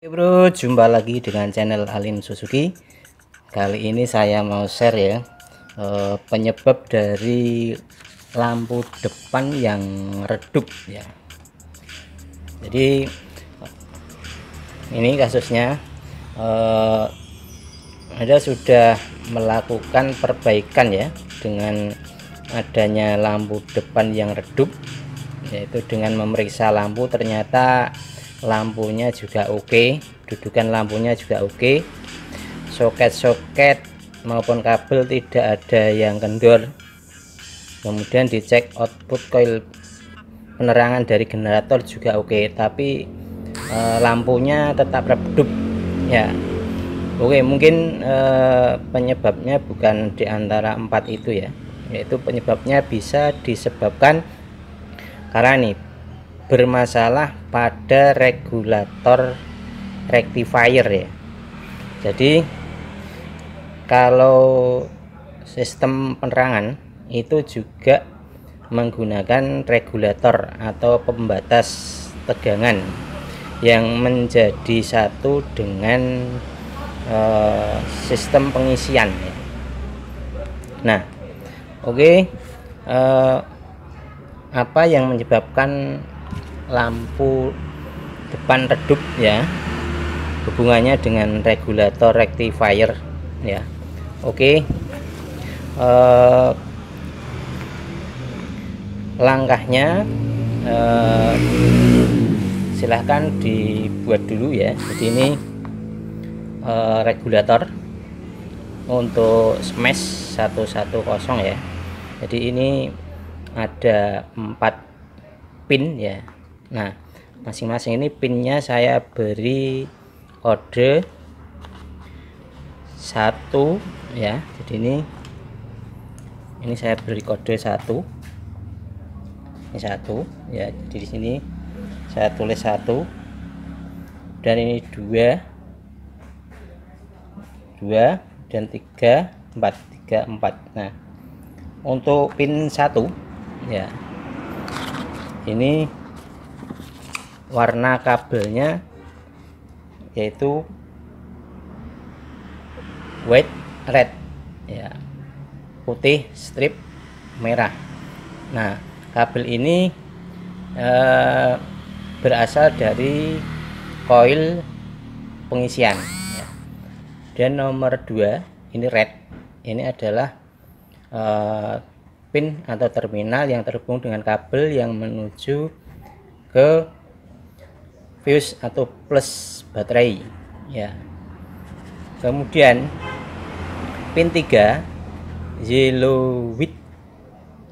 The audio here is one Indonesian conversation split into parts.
Oke bro, jumpa lagi dengan channel Alin Suzuki. Kali ini saya mau share ya penyebab dari lampu depan yang redup ya. Jadi ini kasusnya Anda sudah melakukan perbaikan ya dengan adanya lampu depan yang redup, yaitu dengan memeriksa lampu ternyata lampunya juga oke, dudukan lampunya juga oke, soket-soket maupun kabel tidak ada yang kendor. Kemudian dicek output coil penerangan dari generator juga oke, tapi lampunya tetap redup ya. Oke, mungkin penyebabnya bukan di antara 4 itu ya, yaitu penyebabnya bisa disebabkan karena nih bermasalah pada regulator rectifier ya. Jadi kalau sistem penerangan itu juga menggunakan regulator atau pembatas tegangan yang menjadi satu dengan sistem pengisian ya. Nah, oke, apa yang menyebabkan lampu depan redup ya, hubungannya dengan regulator rectifier ya. Oke, langkahnya silahkan dibuat dulu ya. Jadi ini regulator untuk smash 110 ya. Jadi ini ada 4 pin ya. Nah, masing-masing ini pinnya saya beri kode 1 ya. Jadi ini saya beri kode 1. Ini 1 ya. Jadi di sini saya tulis 1 dan ini 2 dan 3 4. Nah, untuk pin 1 ya, ini warna kabelnya yaitu white red ya, putih strip merah. Nah, kabel ini berasal dari koil pengisian ya. Dan nomor 2 ini red, ini adalah pin atau terminal yang terhubung dengan kabel yang menuju ke fuse atau plus baterai ya. Kemudian pin 3 yellow with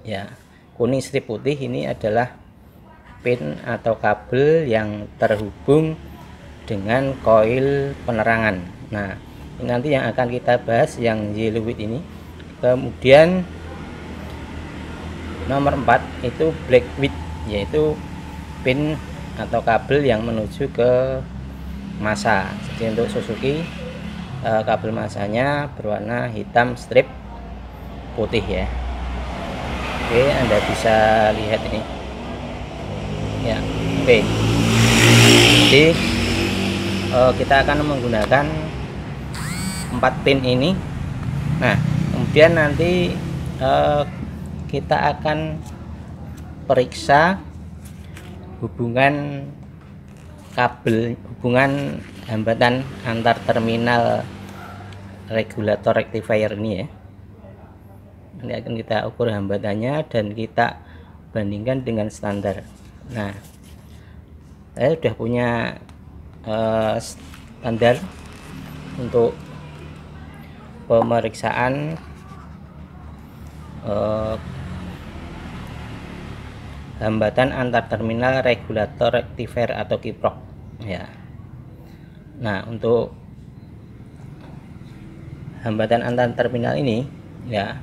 ya, kuning strip putih, ini adalah pin atau kabel yang terhubung dengan koil penerangan. Nah, ini nanti yang akan kita bahas yang yellow with ini. Kemudian nomor 4 itu black with, yaitu pin atau kabel yang menuju ke masa. Jadi untuk Suzuki kabel masanya berwarna hitam strip putih ya. Oke, Anda bisa lihat ini ya. Oke, jadi kita akan menggunakan 4 pin ini. Nah, kemudian nanti kita akan periksa hubungan kabel, hubungan hambatan antar terminal regulator rectifier ini ya. Nanti akan kita ukur hambatannya dan kita bandingkan dengan standar. Nah, saya sudah punya standar untuk pemeriksaan hambatan antar terminal regulator rectifier atau kiprok ya. Nah, untuk hambatan antar terminal ini ya,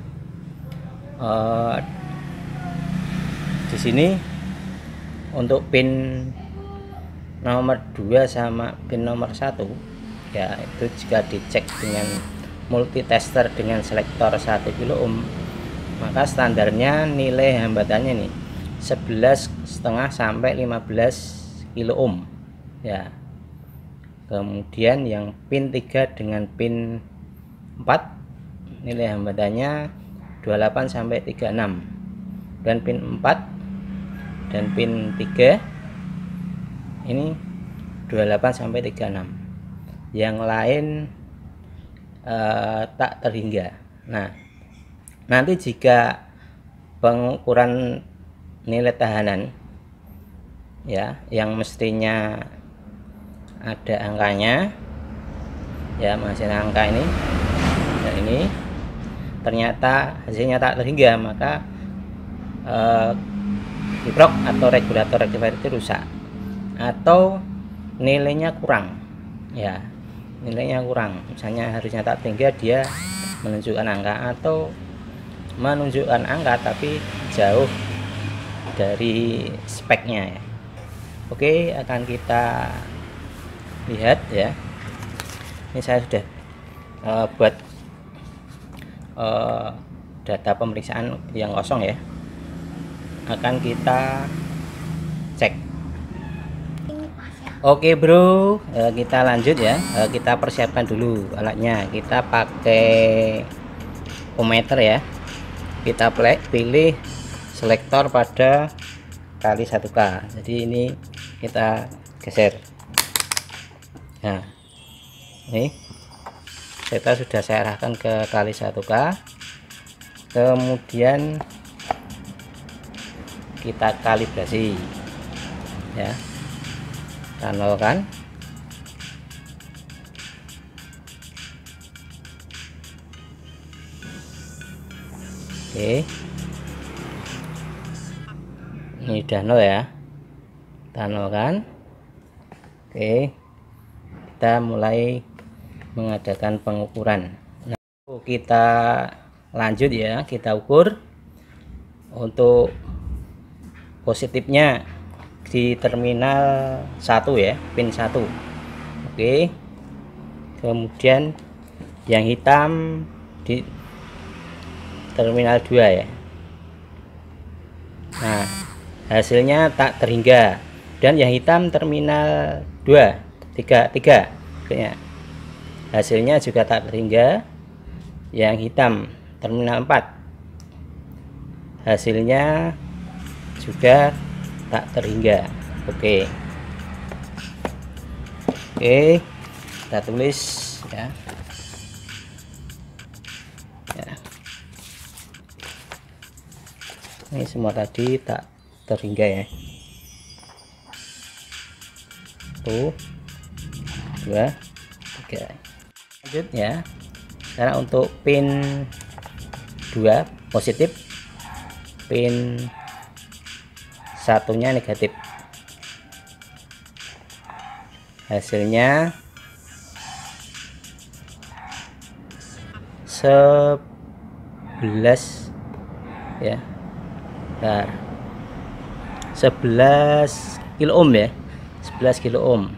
di sini untuk pin nomor 2 sama pin nomor 1 ya, itu jika dicek dengan multitester dengan selektor 1 kilo ohm, maka standarnya nilai hambatannya nih 11,5 sampai 15 kilo ohm ya. Kemudian yang pin 3 dengan pin 4 nilai hambatannya 28 sampai 36, dan pin 4 dan pin 3 ini 28 sampai 36, yang lain tak terhingga. Nah, nanti jika pengukuran nilai tahanan ya yang mestinya ada angkanya ya, masih angka ini dan ini ternyata hasilnya tak terhingga, maka kiprok atau regulator rectifier itu rusak atau nilainya kurang ya, nilainya kurang, misalnya harusnya tak terhingga dia menunjukkan angka atau menunjukkan angka tapi jauh dari speknya ya. Oke, akan kita lihat ya. Ini saya sudah buat data pemeriksaan yang kosong ya, akan kita cek. Oke bro, kita lanjut ya. Kita persiapkan dulu alatnya. Kita pakai ohmmeter ya. Kita pilih selektor pada kali 1K. Jadi ini kita geser. Nah, ini kita sudah saya arahkan ke kali 1K. Kemudian kita kalibrasi ya, kita nolkan. Oke, ini udah 0 ya, kita nolkan. Oke, kita mulai mengadakan pengukuran. Nah, kita lanjut ya, kita ukur untuk positifnya di terminal 1 ya, pin 1. Oke, kemudian yang hitam di terminal 2 ya. Nah, hasilnya tak terhingga, dan yang hitam terminal 2 3 ya. Hasilnya juga tak terhingga. Yang hitam terminal 4 hasilnya juga tak terhingga. Oke, kita tulis ya. Ini semua tadi tak terhingga ya. 1 2 3. Lanjut ya. Sekarang untuk pin 2 positif, pin satunya negatif. Hasilnya 11 ya. Bentar. 11 kilo ohm ya. 11 kilo ohm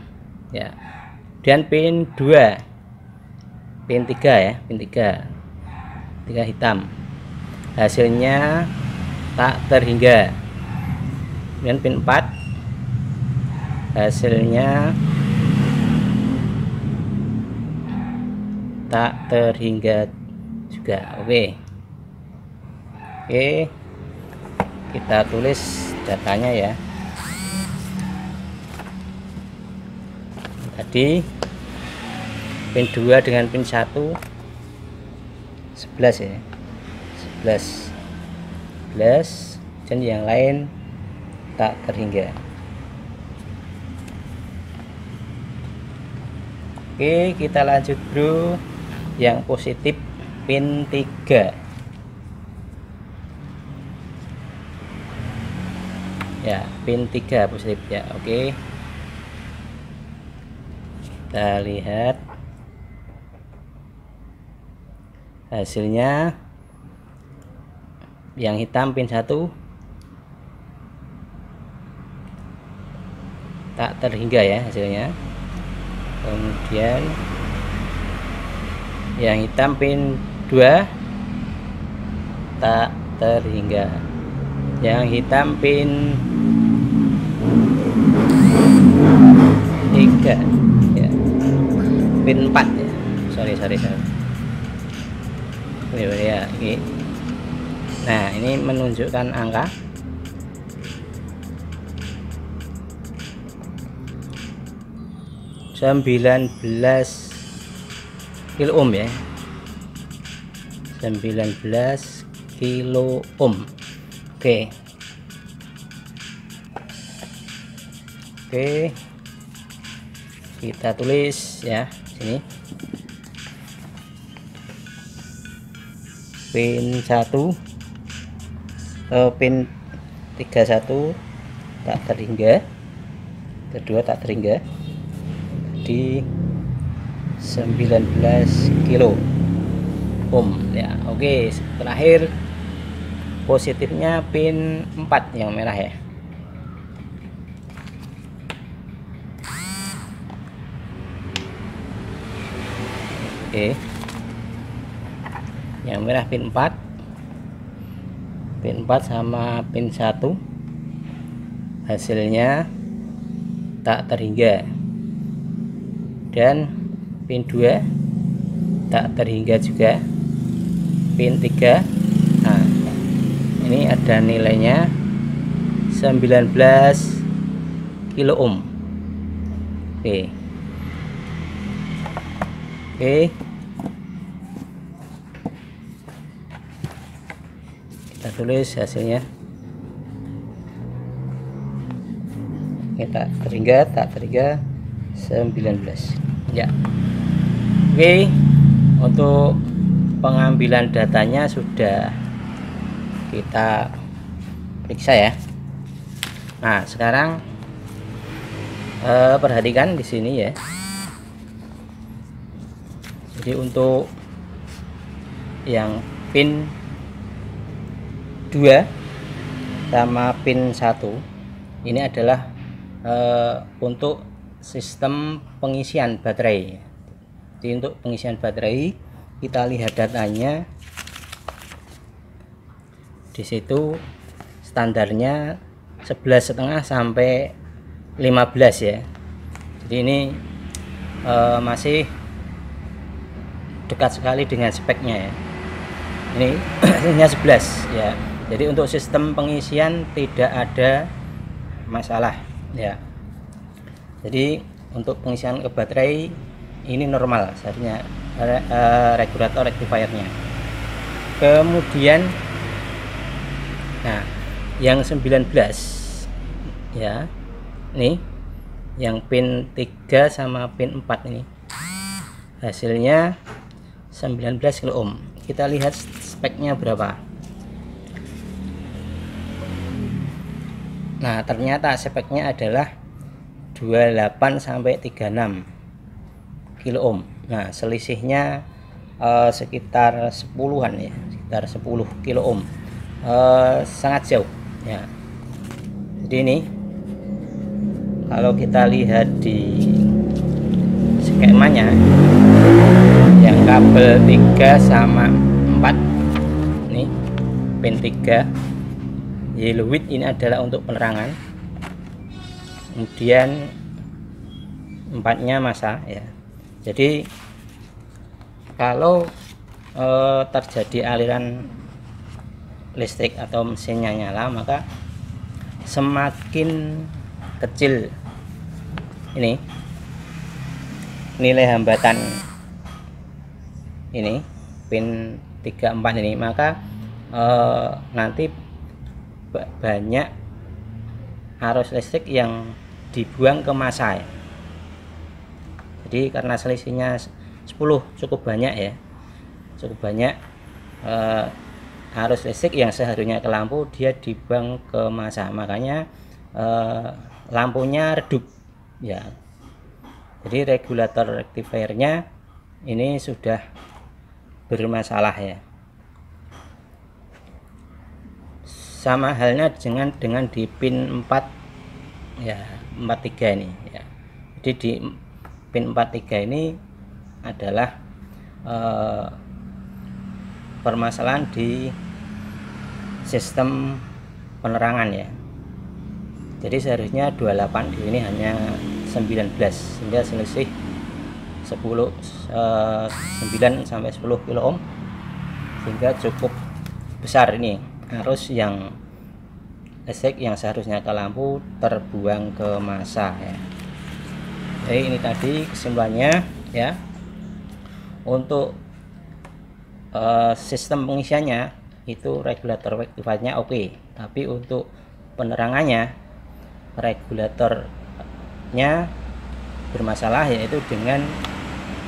ya. Dan pin 2, pin 3 ya, pin 3 hitam, hasilnya tak terhingga. Dan pin 4 hasilnya tak terhingga juga. Oke, kita tulis datanya ya. Tadi pin 2 dengan pin 1 11 ya, 11 dan yang lain tak terhingga. Oke, kita lanjut bro. Yang positif pin 3 ya, pin 3 positif ya. Oke, kita lihat hasilnya. Yang hitam pin 1 tak terhingga ya hasilnya. Kemudian yang hitam pin 2 tak terhingga. Yang hitam pin 3 ya. pin 4 ya. Sorry. Ya, ini. Nah, ini menunjukkan angka 19 kilo ohm ya. 19 kilo ohm. Oke, kita tulis ya sini. Pin 1 pin 31 tak terhingga, kedua tak terhingga di 19 kilo ohm ya. Oke, terakhir positifnya pin 4 yang merah ya. Oke, yang merah pin 4 sama pin 1 hasilnya tak terhingga, dan pin 2 tak terhingga juga, pin 3 nah ini ada nilainya 19 kilo ohm. Oke, kita tulis hasilnya. Kita tak terhingga 19 ya. Oke, untuk pengambilan datanya sudah kita periksa ya. Nah, sekarang perhatikan di sini ya. Jadi untuk yang pin 2 sama pin 1 ini adalah untuk sistem pengisian baterai. Jadi untuk pengisian baterai kita lihat datanya. Di situ standarnya 11,5 sampai 15 ya. Jadi ini masih dekat sekali dengan speknya ya. Ini hanya 11 ya. Jadi untuk sistem pengisian tidak ada masalah ya. Jadi untuk pengisian ke baterai ini normal seharusnya, regulator rectifiernya. Kemudian nah yang 19 ya, nih yang pin 3 sama pin 4 ini hasilnya 19 kilo ohm. Kita lihat speknya berapa. Nah, ternyata speknya adalah 28 sampai 36 kilo ohm. Nah, selisihnya sekitar 10-an ya, sekitar 10 kilo ohm. Sangat jauh ya. Jadi ini kalau kita lihat di skemanya, yang kabel 3 sama 4 ini pin 3 yellow width ini adalah untuk penerangan, kemudian 4-nya massa ya. Jadi kalau terjadi aliran listrik atau mesinnya nyala, maka semakin kecil ini nilai hambatan ini pin 3, 4 ini, maka nanti banyak arus listrik yang dibuang ke massa ya. Jadi karena selisihnya 10 cukup banyak ya, cukup banyak arus listrik yang seharusnya ke lampu dia dibuang ke massa, makanya lampunya redup ya. Jadi regulator rectifiernya ini sudah bermasalah ya. Sama halnya dengan di pin 4 ya, 43 ini ya. Jadi di pin 43 ini adalah permasalahan di sistem penerangan ya. Jadi seharusnya 28, di sini hanya 19, sehingga selisih 9 sampai 10 kilo ohm, sehingga cukup besar ini arus yang listrik yang seharusnya ke lampu terbuang ke massa ya. Jadi ini tadi kesimpulannya ya. Untuk sistem pengisiannya itu regulator rectifier-nya oke, tapi untuk penerangannya regulatornya bermasalah, yaitu dengan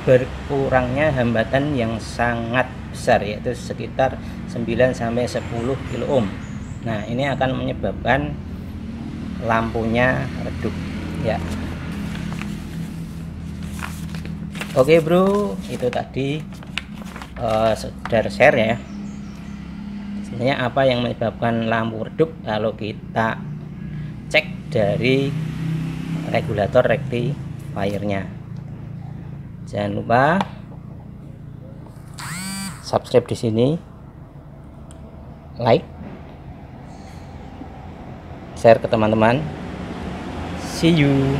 berkurangnya hambatan yang sangat besar, yaitu sekitar 9 sampai 10 kilo ohm. Nah, ini akan menyebabkan lampunya redup ya. Oke bro, itu tadi sekedar share ya. Sebenarnya apa yang menyebabkan lampu redup kalau kita cek dari regulator rectifier-nya. Jangan lupa subscribe di sini, like, share ke teman-teman. See you.